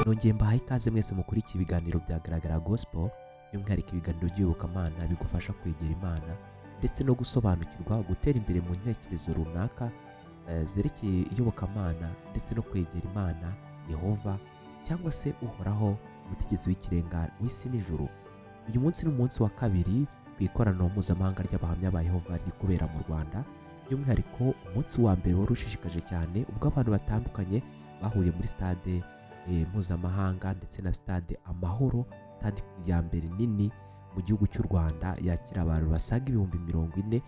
Nongeye mbahaye ikaze mwese mukurikiye ibiganiro bya Garagara Gospel, by'umwihariko ibiganiro by'iyobokamana bigufasha kwegera Imana ndetse no gusobanukirwa gutera imbere mu ntekerezo runaka zerekeye iyobokamana ndetse no kwegera Imana, Yehova cyangwa se uhoraho umutegetsi w'ikirenga w'isi n'ijuru. Uyu munsi ni umunsi wa kabiri ku ikoraniro mpuzamahanga ry'abahamya ba Yehova riri kubera mu Rwanda, by'umwihariko umunsi wa mbere wari ushishikaje cyane ubwo abantu batandukanye bahuriye muri stade mpuzamahanga ndetse na stade Amahoro, stade ya mbere nini mu gihugu cy'u Rwanda yakira abantu basaga ibihumbi 40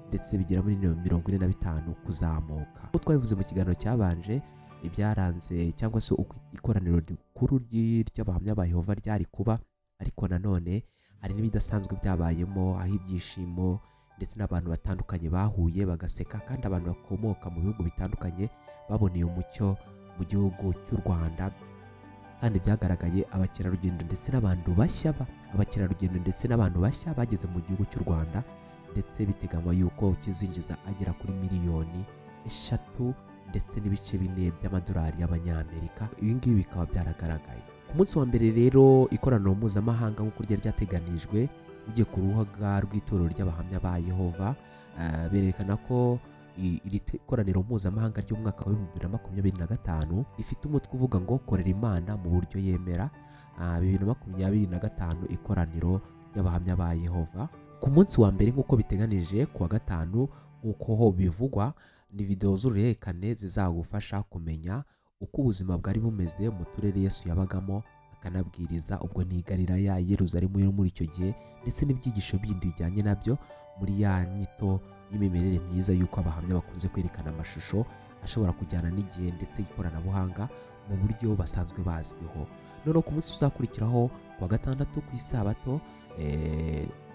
ndetse bigera muri 45 kuzamuka. Uko twabivuze mu kiganiro cyabanje, ibyaranze cyangwa se uko ikoraniro rikuru ry'abahamya ba Yehova ryari kuba, ariko nanone hari n'ibidasanzwe byabayemo, aho ibyishimo ndetse n'abantu batandukanye bahuye bagaseka, kandi abantu bakomoka mu bihugu bitandukanye baboneye umucyo mu gihugu cy'u Rwanda. Kandi byagaragaye abakerarugendo ndetse n'abantu bashya bageze mu gihugu cy'u Rwanda, ndetse biteganywa yuko kizinjiza agera kuri miliyoni 3 ndetse n'ibice 4 by'amadolari y'Abanyamerika. Ibi ngibi bikaba byaragaragaye ku munsi wa mbere. Rero ikoraniro mpuzamahanga nk'uko ryari ryateganijwe, ugiye ku ruhaga rw'itorero ry'abahamya ba Yehova, berekana ko iri koraniro mpuzamahanga ry'umwaka wa 2025 rifite umutwe uvuga ngo korera Imana mu buryo yemera. 2025 ikoraniro ry'abahamya ba Yehova ku munsi wa mbere nk'uko biteganije ku wa gatanu, nk'uko bivugwa, ni video z'uruhererekane zizagufasha kumenya uko ubuzima bwari bumeze mu turere Yesu yabagamo akanabwiriza, ubwo ni Galilaya, Yerusalemu yo muri icyo gihe, ndetse n'ibyigisho bindi bijyanye nabyo, muri ya nyito y'imimerere myiza y'uko abahamya bakunze kwerekana amashusho ashobora kujyana n'igihe ndetse ikoranabuhanga mu buryo basanzwe bazwiho. Noneho ku munsi uzakurikiraho ku wa gatandatu ku isabato,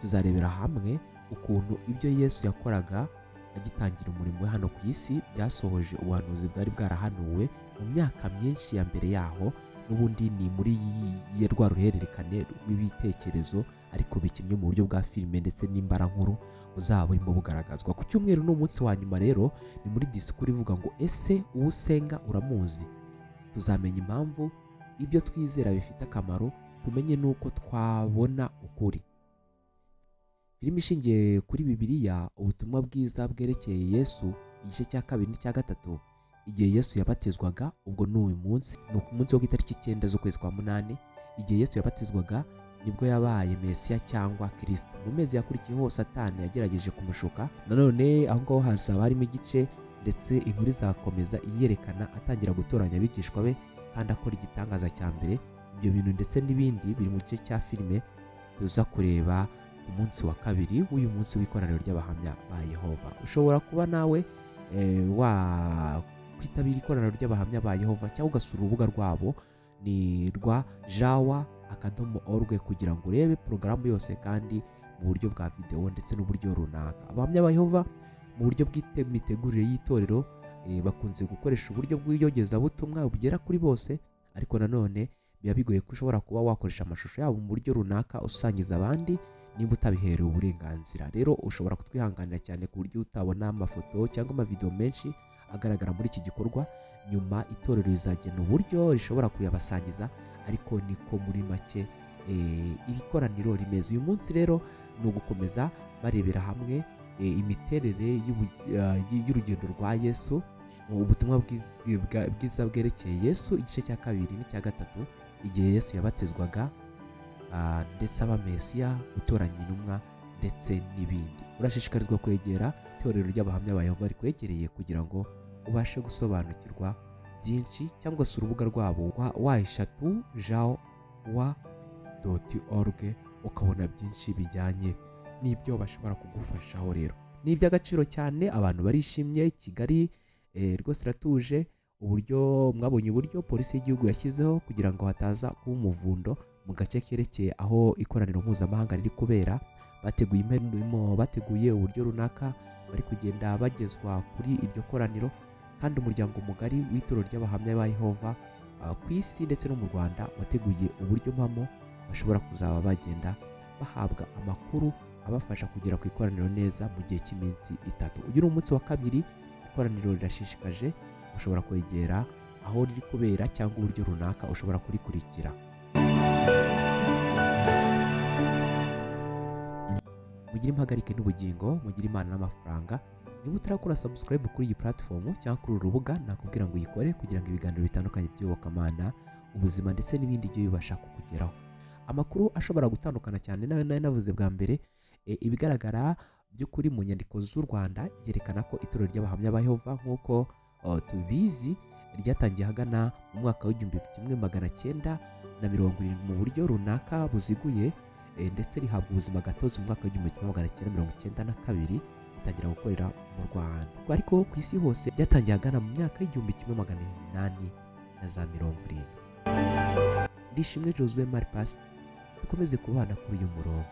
tuzarebera hamwe ukuntu ibyo Yesu yakoraga agitangira umurimo we hano ku isi byasohoje ubuhanuzi bwari bwarahanuwe mu myaka myinshi ya mbere yaho. N'ubundi ni muri rwa ruhererekane rw'ibitekerezo, ariko bikinnye mu buryo bwa filime ndetse n'imbarankuru buzaba burimo bugaragazwa. Ku cyumweru ni umunsi wa nyuma rero, ni muri disikuru ivuga ngo ese uwo usenga uramuzi. Tuzamenya impamvu ibyo twizera bifite akamaro, tumenye n'uko twabona ukuri. Filime ishingiye kuri Bibiliya, ubutumwa bwiza bwerekeye Yesu, igice cya 2 n'icya 3, igihe Yesu yabatizwaga. Ubwo ni uyu munsi, ni ku munsi wo ku itariki 9 z'ukwezi kwa 8. Igihe Yesu yabatizwaga nibwo yabaye Mesiya cyangwa Kristo. Mu mezi yakurikiyeho Satani yagerageje kumushuka. Nanone aho ngaho hazaba harimo igice, ndetse inkuru izakomeza iyerekana atangira gutoranya abigishwa be kandi akora igitangaza cya mbere. Ibyo bintu ndetse n'ibindi biri mu gice cya filime tuza kureba ku munsi wa kabiri w'uyu munsi w'ikoraniro ry'abahamya ba Yehova. Ushobora kuba nawe kwitabira ikoraniro ry'abahamya ba Yehova, cyangwa ugasura urubuga rwabo, ni rwa jawa.org, kugira ngo urebe porogaramu yose kandi mu buryo bwa video ndetse n'uburyo runaka. Abahamya ba Yehova mu buryo bw'imitegurire y'itorero bakunze gukoresha uburyo bw'iyogezabutumwa bugera kuri bose, ariko nanone biba bigoye ko ushobora kuba wakoresha amashusho yabo mu buryo runaka usangiza abandi niba utabiherewe uburenganzira. Rero ushobora kutwihanganira cyane ku buryo utabona amafoto cyangwa amavideo menshi agaragara muri iki gikorwa. Nyuma itorero rizagena uburyo rishobora kuyabasangiza, ariko niko muri make iri koraniro rimeze. Uyu munsi rero ni ugukomeza barebera hamwe imiterere y'urugendo rwa Yesu, ubutumwa bwiza bwerekeye Yesu, igice cya 2 n'icya 3, igihe Yesu yabatizwaga, ndetse aba Mesiya, gutoranya intumwa ndetse n'ibindi. Urashishikarizwa kwegera itorero ry'abahamya ba Yehova rikwegereye kugira ngo ubashe gusobanukirwa byinshi, cyangwa se urubuga rwabo jawa.org, ukabona byinshi bijyanye n'ibyo bashobora kugufashaho. Rero ni iby'agaciro cyane, abantu barishimye. Kigali rwose iratuje. Uburyo mwabonye uburyo polisi y'igihugu yashyizeho kugira ngo hataza kuba umuvundo mu gace kerekeye aho ikoraniro mpuzamahanga riri kubera. Bateguye uburyo runaka bari kugenda bagezwa kuri iryo koraniro, kandi umuryango mugari w'itorero ry'abahamya ba Yehova ku isi ndetse no mu Rwanda wateguye uburyo mpamo bashobora kuzaba bagenda bahabwa amakuru abafasha kugera ku ikoraniro neza mu gihe cy'iminsi 3. Uyu ni umunsi wa kabiri. Ikoraniro rirashishikaje, ushobora kwegera aho riri kubera cyangwa uburyo runaka ushobora kurikurikira. Mugire impagarike n'ubugingo, mugire Imana n'amafaranga. Niba utarakora subscribe kuri iyi platform cyangwa kuri uru rubuga, nakubwira ngo uyikore kugira ngo ibiganiro bitandukanye by'iyobokamana, ubuzima ndetse n'ibindi byo bibasha kukugeraho. Amakuru ashobora gutandukana cyane nayo navuze bwa mbere. Ibigaragara by'ukuri mu nyandiko z'u Rwanda byerekana ko itorero ry'abahamya ba Yehova nk'uko tubizi ryatangiye hagana mu mwaka w'1970 mu buryo runaka buziguye, ndetse rihabwa ubuzima gatozi mu mwaka w'1992 ritangira gukorera mu Rwanda. Ariko ku isi hose byatangiye hagana mu myaka w'1870. Ndishimwe Josue Marpas, dukomeze kubana kuri uyu murongo.